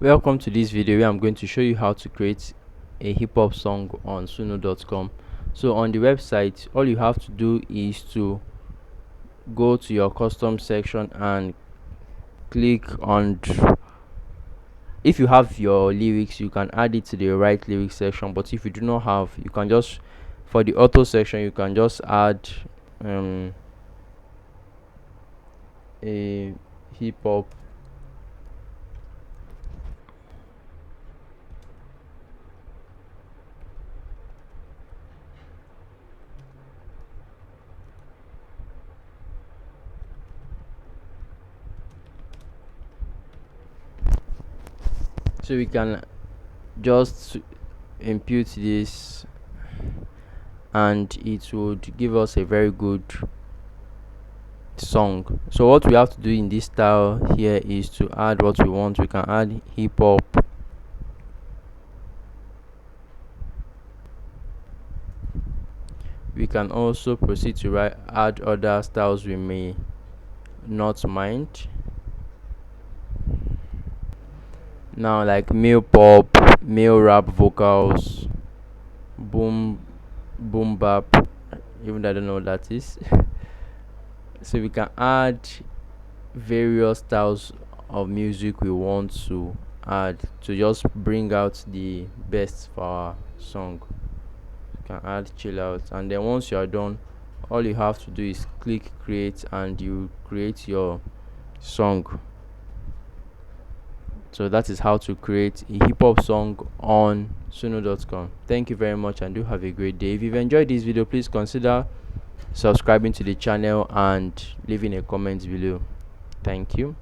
Welcome to this video where I'm going to show you how to create a hip hop song on Suno.com. So on the website, all you have to do is to go to your custom section and click on if you have your lyrics, you can add it to the right lyrics section, but if you do not have, you can just, for the auto section, you can just add a hip hop. So we can just impute this and it would give us a very good song. So what we have to do in this style here is to add what we want. We can add hip hop, we can also proceed to add other styles we may not mind. Now, like male pop, male rap vocals, boom bap, even though I don't know what that is. So we can add various styles of music we want to add to just bring out the best for our song. You can add chill out, and then once you are done, all you have to do is click create and you create your song. So that is how to create a hip hop song on Suno.com. Thank you very much and do have a great day. If you've enjoyed this video, please consider subscribing to the channel and leaving a comment below. Thank you.